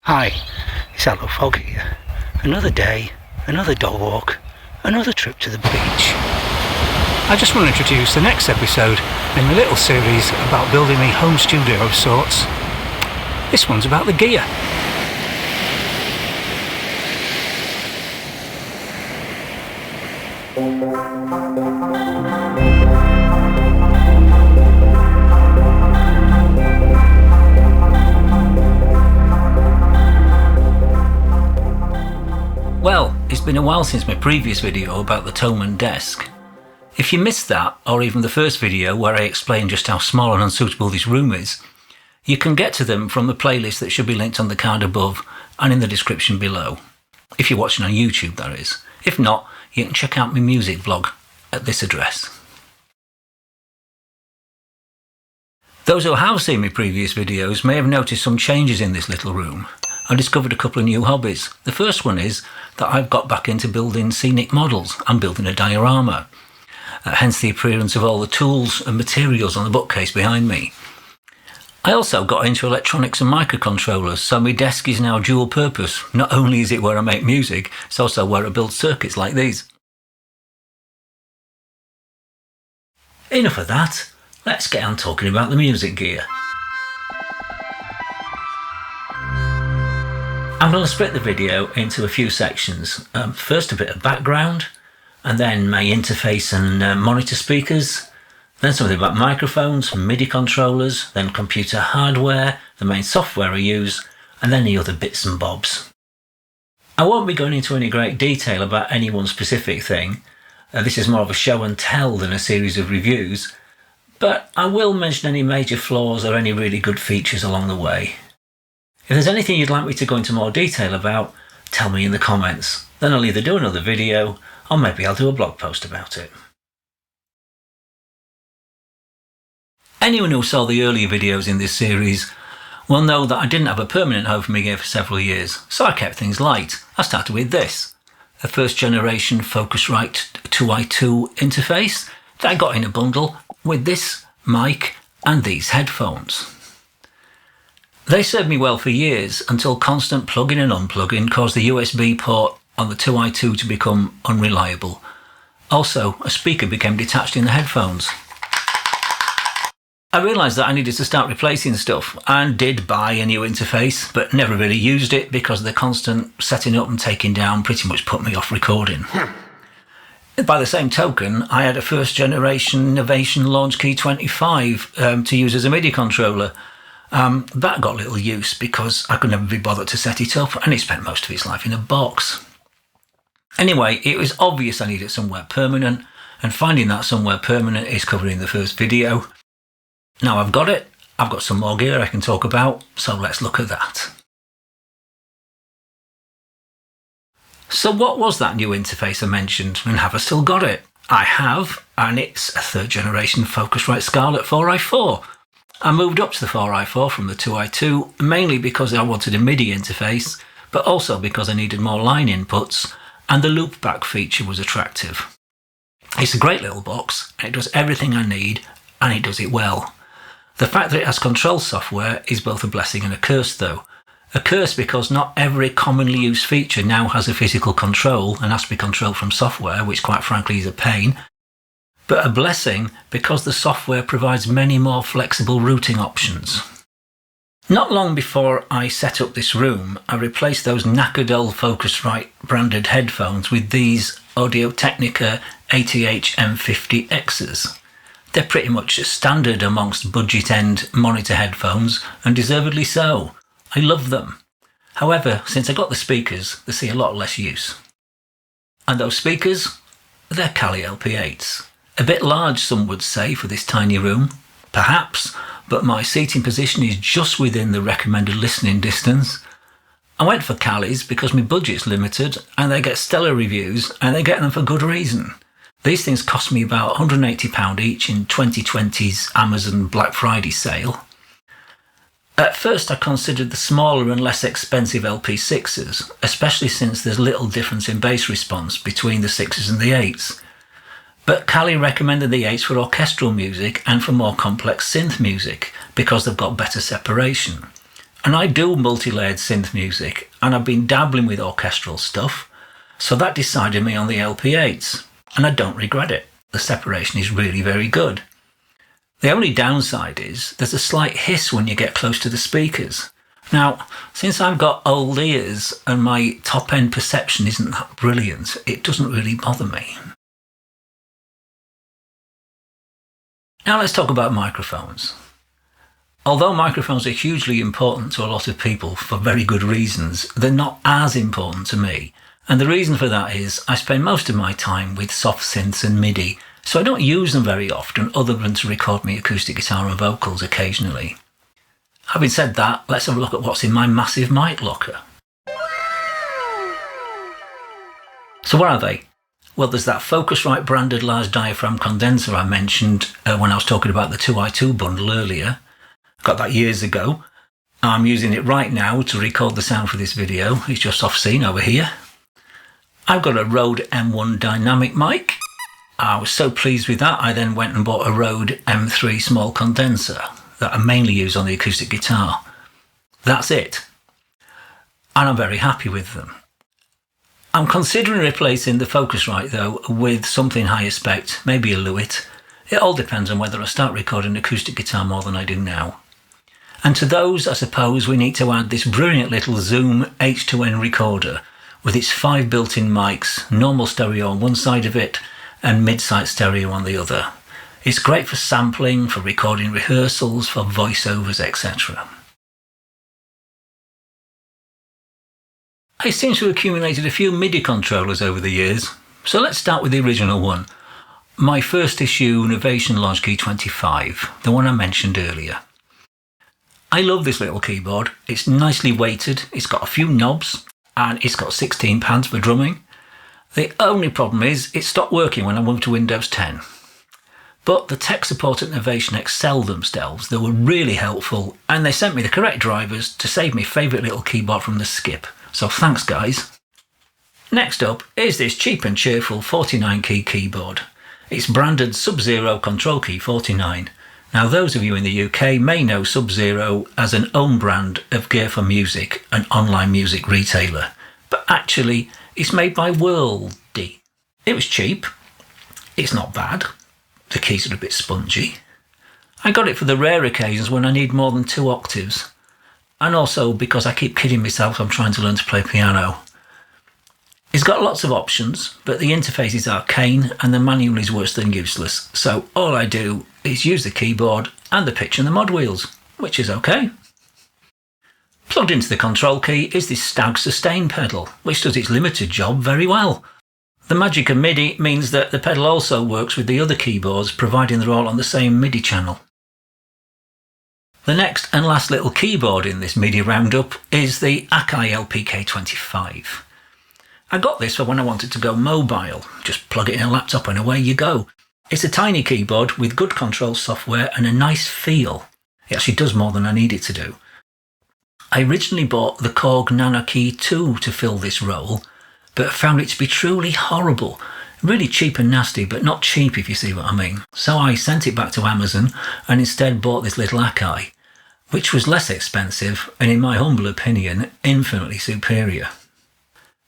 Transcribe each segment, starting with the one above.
Hi, it's iLok Fog here. Another day, another dog walk, another trip to the beach. I just want to introduce the next episode in the little series about building a home studio of sorts. This one's about the gear. Well, it's been a while since my previous video about the Thomann desk. If you missed that, or even the first video where I explained just how small and unsuitable this room is, you can get to them from the playlist that should be linked on the card above and in the description below. If you're watching on YouTube, that is. If not, you can check out my music blog at this address. Those who have seen my previous videos may have noticed some changes in this little room. I discovered a couple of new hobbies. The first one is that I've got back into building scenic models. I'm building a diorama, hence the appearance of all the tools and materials on the bookcase behind me. I also got into electronics and microcontrollers, so my desk is now dual purpose. Not only is it where I make music, it's also where I build circuits like these. Enough of that, let's get on talking about the music gear. I'm going to split the video into a few sections. First a bit of background, and then my interface and monitor speakers, then something about microphones, MIDI controllers, then computer hardware, the main software I use, and then the other bits and bobs. I won't be going into any great detail about any one specific thing. This is more of a show and tell than a series of reviews, but I will mention any major flaws or any really good features along the way. If there's anything you'd like me to go into more detail about, tell me in the comments. Then I'll either do another video, or maybe I'll do a blog post about it. Anyone who saw the earlier videos in this series will know that I didn't have a permanent home for my gear for several years, so I kept things light. I started with this, a first generation Focusrite 2i2 interface that I got in a bundle with this mic and these headphones. They served me well for years until constant plugging and unplugging caused the USB port on the 2i2 to become unreliable. Also, a speaker became detached in the headphones. I realised that I needed to start replacing stuff and did buy a new interface, but never really used it because the constant setting up and taking down pretty much put me off recording. By the same token, I had a first generation Novation Launchkey 25 to use as a MIDI controller. That got little use because I could never be bothered to set it up, and it spent most of its life in a box. Anyway, it was obvious I needed somewhere permanent, and finding that somewhere permanent is covered in the first video. Now I've got it, I've got some more gear I can talk about, so let's look at that. So what was that new interface I mentioned, and have I still got it? I have, and it's a third generation Focusrite Scarlett 4i4. I moved up to the 4i4 from the 2i2 mainly because I wanted a MIDI interface, but also because I needed more line inputs and the loopback feature was attractive. It's a great little box and it does everything I need and it does it well. The fact that it has control software is both a blessing and a curse though. A curse because not every commonly used feature now has a physical control and has to be controlled from software, which quite frankly is a pain. But a blessing because the software provides many more flexible routing options. Not long before I set up this room, I replaced those knackered old Focusrite branded headphones with these Technica ATH-M50x's. They're pretty much standard amongst budget-end monitor headphones, and deservedly so. I love them. However, since I got the speakers, they see a lot less use. And those speakers? They're AKAI LPK25s. A bit large, some would say, for this tiny room. Perhaps, but my seating position is just within the recommended listening distance. I went for AKAI's because my budget's limited and they get stellar reviews and they get them for good reason. These things cost me about £180 each in 2020's Amazon Black Friday sale. At first I considered the smaller and less expensive LP6s, especially since there's little difference in bass response between the 6s and the 8s. But AKAI recommended the 8s for orchestral music and for more complex synth music because they've got better separation. And I do multi-layered synth music, and I've been dabbling with orchestral stuff, so that decided me on the LP8s, and I don't regret it. The separation is really very good. The only downside is there's a slight hiss when you get close to the speakers. Now, since I've got old ears and my top-end perception isn't that brilliant, it doesn't really bother me. Now let's talk about microphones. Although microphones are hugely important to a lot of people for very good reasons, they're not as important to me. And the reason for that is I spend most of my time with soft synths and MIDI, so I don't use them very often other than to record me acoustic guitar and vocals occasionally. Having said that, let's have a look at what's in my massive mic locker. So what are they? Well, there's that Focusrite branded large diaphragm condenser I mentioned when I was talking about the 2i2 bundle earlier. Got that years ago. I'm using it right now to record the sound for this video. It's just off scene over here. I've got a Rode M1 dynamic mic. I was so pleased with that, I then went and bought a Rode M3 small condenser that I mainly use on the acoustic guitar. That's it. And I'm very happy with them. I'm considering replacing the Focusrite though with something higher spec, maybe a Lewitt. It all depends on whether I start recording acoustic guitar more than I do now. And to those, I suppose we need to add this brilliant little Zoom H2N recorder with its 5 built-in mics, normal stereo on one side of it and mid-site stereo on the other. It's great for sampling, for recording rehearsals, for voiceovers, etc. I seem to have accumulated a few MIDI controllers over the years, so let's start with the original one. My first issue Novation Launchkey 25, the one I mentioned earlier. I love this little keyboard. It's nicely weighted, it's got a few knobs, and it's got 16 pads for drumming. The only problem is it stopped working when I moved to Windows 10. But the tech support at Novation excelled themselves. They were really helpful, and they sent me the correct drivers to save me favourite little keyboard from the skip. So thanks guys. Next up is this cheap and cheerful 49 key keyboard. It's branded SubZero CONTROLKey49. Now those of you in the UK may know SubZero as an own brand of gear for music, an online music retailer. But actually it's made by Worlde. It was cheap. It's not bad. The keys are a bit spongy. I got it for the rare occasions when I need more than 2 octaves. And also because I keep kidding myself I'm trying to learn to play piano. It's got lots of options, but the interface is arcane and the manual is worse than useless. So all I do is use the keyboard and the pitch and the mod wheels, which is okay. Plugged into the control key is this Stagg sustain pedal, which does its limited job very well. The magic of MIDI means that the pedal also works with the other keyboards, providing they're all on the same MIDI channel. The next and last little keyboard in this MIDI roundup is the AKAI LPK25. I got this for when I wanted to go mobile. Just plug it in a laptop and away you go. It's a tiny keyboard with good control software and a nice feel. It actually does more than I need it to do. I originally bought the Korg nanoKey 2 to fill this role, but found it to be truly horrible. Really cheap and nasty, but not cheap if you see what I mean. So I sent it back to Amazon and instead bought this little AKAI, which was less expensive and in my humble opinion, infinitely superior.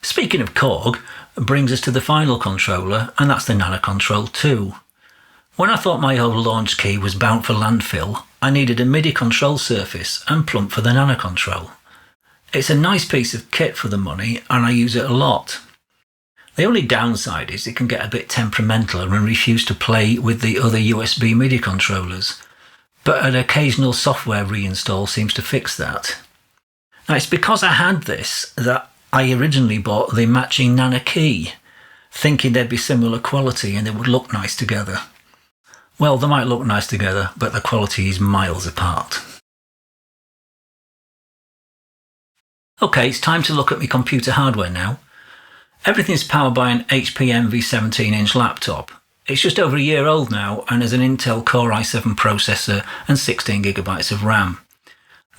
Speaking of Korg, brings us to the final controller, and that's the nanoKontrol 2. When I thought my old Launchkey was bound for landfill, I needed a MIDI control surface and plumped for the nanoKontrol. It's a nice piece of kit for the money and I use it a lot. The only downside is it can get a bit temperamental and refuse to play with the other USB MIDI controllers, but an occasional software reinstall seems to fix that. Now it's because I had this that I originally bought the matching nanoKey, thinking they'd be similar quality and they would look nice together. Well, they might look nice together, but the quality is miles apart. Okay, it's time to look at my computer hardware now. Everything's powered by an HP Envy 17-inch laptop. It's just over a year old now and has an Intel Core i7 processor and 16GB of RAM.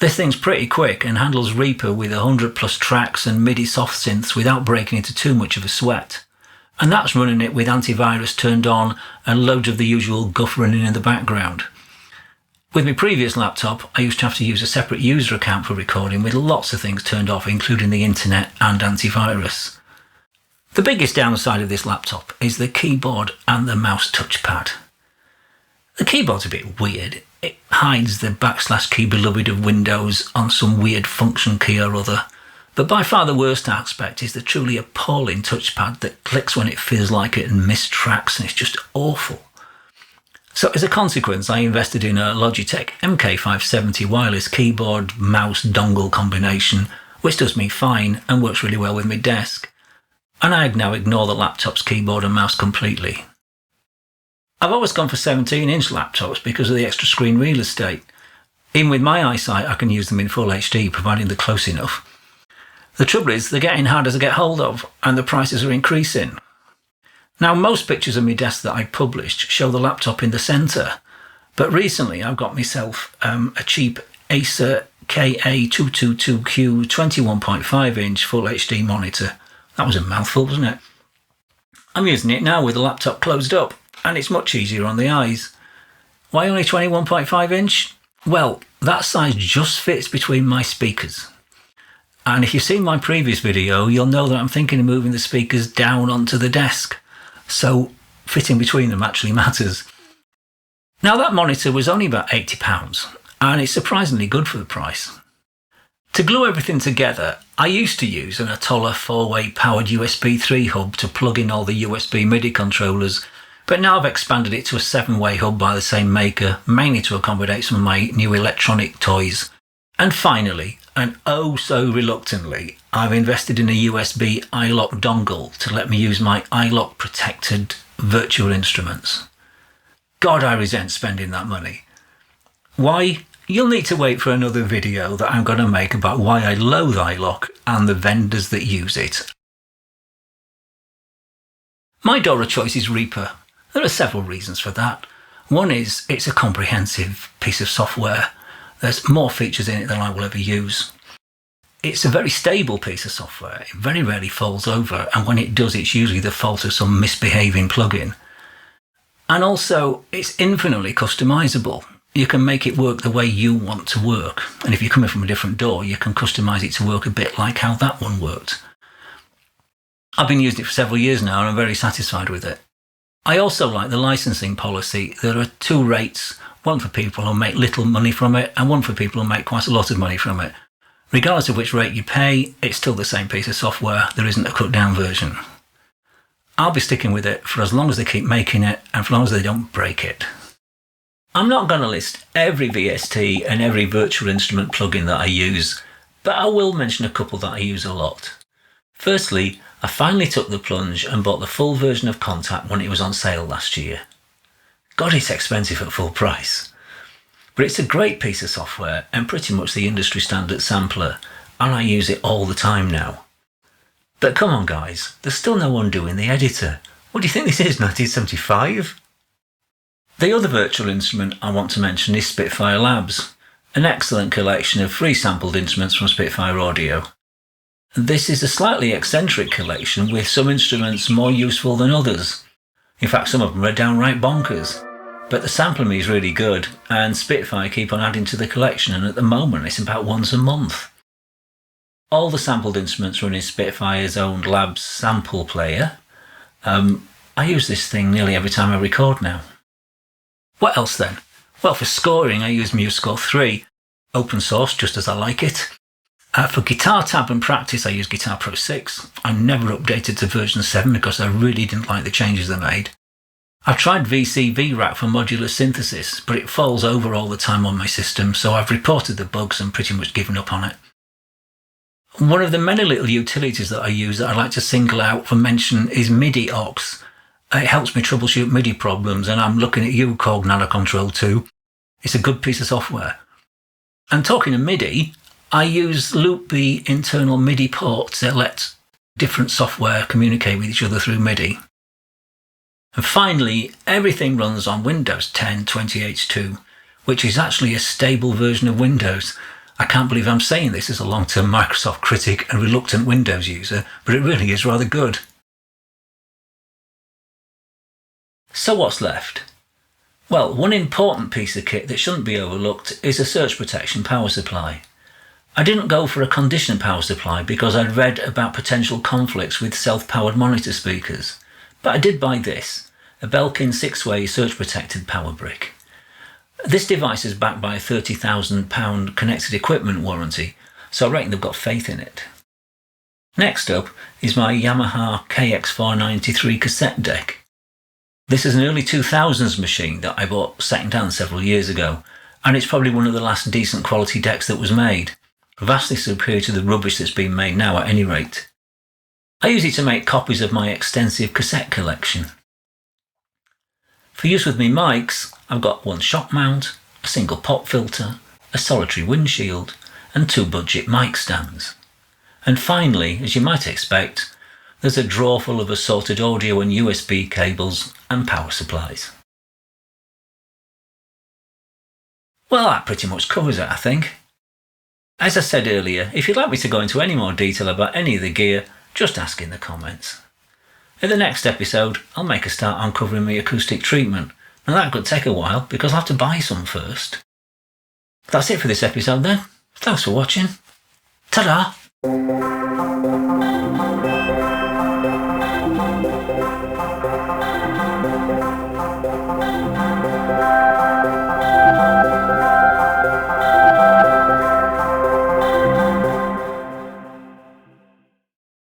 This thing's pretty quick and handles Reaper with 100 plus tracks and MIDI soft synths without breaking into too much of a sweat. And that's running it with antivirus turned on and loads of the usual guff running in the background. With my previous laptop, I used to have to use a separate user account for recording with lots of things turned off, including the internet and antivirus. The biggest downside of this laptop is the keyboard and the mouse touchpad. The keyboard's a bit weird. It hides the \key beloved of Windows on some weird function key or other. But by far the worst aspect is the truly appalling touchpad that clicks when it feels like it and mistracks, and it's just awful. So as a consequence, I invested in a Logitech MK570 wireless keyboard mouse dongle combination, which does me fine and works really well with my desk. And I now ignore the laptop's keyboard and mouse completely. I've always gone for 17-inch laptops because of the extra screen real estate. Even with my eyesight, I can use them in full HD, providing they're close enough. The trouble is, they're getting harder to get hold of, and the prices are increasing. Now, most pictures of my desk that I published show the laptop in the centre, but recently I've got myself a cheap Acer KA222Q 21.5-inch full HD monitor. That was a mouthful, wasn't it? I'm using it now with the laptop closed up, and it's much easier on the eyes. Why only 21.5-inch? Well, that size just fits between my speakers. And if you've seen my previous video, you'll know that I'm thinking of moving the speakers down onto the desk. So fitting between them actually matters. Now, that monitor was only about £80, and it's surprisingly good for the price. To glue everything together, I used to use an Atolla 4-way powered USB3 hub to plug in all the USB MIDI controllers, but now I've expanded it to a 7-way hub by the same maker, mainly to accommodate some of my new electronic toys. And finally, and oh so reluctantly, I've invested in a USB iLok dongle to let me use my iLok protected virtual instruments. God, I resent spending that money. Why? You'll need to wait for another video that I'm going to make about why I loathe iLok and the vendors that use it. My DAW of choice is Reaper. There are several reasons for that. One is it's a comprehensive piece of software. There's more features in it than I will ever use. It's a very stable piece of software. It very rarely falls over, and when it does, it's usually the fault of some misbehaving plugin. And also, it's infinitely customizable. You can make it work the way you want to work. And if you're coming from a different DAW, you can customize it to work a bit like how that one worked. I've been using it for several years now, and I'm very satisfied with it. I also like the licensing policy. There are 2 rates. One for people who make little money from it, and one for people who make quite a lot of money from it. Regardless of which rate you pay, it's still the same piece of software. There isn't a cut down version. I'll be sticking with it for as long as they keep making it, and for as long as they don't break it. I'm not going to list every VST and every virtual instrument plugin that I use, but I will mention a couple that I use a lot. Firstly, I finally took the plunge and bought the full version of Kontakt when it was on sale last year. God, it's expensive at full price. But it's a great piece of software and pretty much the industry standard sampler, and I use it all the time now. But come on guys, there's still no undoing the editor. What do you think this is, 1975? The other virtual instrument I want to mention is Spitfire LABS, an excellent collection of free sampled instruments from Spitfire Audio. This is a slightly eccentric collection with some instruments more useful than others. In fact, some of them are downright bonkers. But the sampling is really good, and Spitfire keep on adding to the collection, and at the moment it's about once a month. All the sampled instruments run in Spitfire's own Labs sample player. I use this thing nearly every time I record now. What else then? Well, for scoring I use MuseScore 3, open source just as I like it. For guitar tab and practice I use Guitar Pro 6. I never updated to version 7 because I really didn't like the changes they made. I've tried VCV-Rack for modular synthesis, but it falls over all the time on my system, so I've reported the bugs and pretty much given up on it. One of the many little utilities that I use that I'd like to single out for mention is MIDI aux. It helps me troubleshoot MIDI problems, and I'm looking at you, Korg nanoKontrol 2. It's a good piece of software. And talking of MIDI, I use Loopy internal MIDI ports that let different software communicate with each other through MIDI. And finally, everything runs on Windows 10 20H2, which is actually a stable version of Windows. I can't believe I'm saying this as a long-term Microsoft critic and reluctant Windows user, but it really is rather good. So what's left? Well, one important piece of kit that shouldn't be overlooked is a surge protection power supply. I didn't go for a conditioned power supply because I'd read about potential conflicts with self-powered monitor speakers, but I did buy this, a Belkin 6-way surge protected power brick. This device is backed by a £30,000 connected equipment warranty, so I reckon they've got faith in it. Next up is my Yamaha KX493 cassette deck. This is an early 2000s machine that I bought second hand several years ago, and it's probably one of the last decent quality decks that was made, vastly superior to the rubbish that's being made now at any rate. I use it to make copies of my extensive cassette collection. For use with me mics, I've got one shock mount, a single pop filter, a solitary windshield, and 2 budget mic stands. And finally, as you might expect, there's a drawer full of assorted audio and USB cables and power supplies. Well, that pretty much covers it, I think. As I said earlier, if you'd like me to go into any more detail about any of the gear, just ask in the comments. In the next episode, I'll make a start on covering my acoustic treatment, and that could take a while because I'll have to buy some first. That's it for this episode then. Thanks for watching. Ta-da!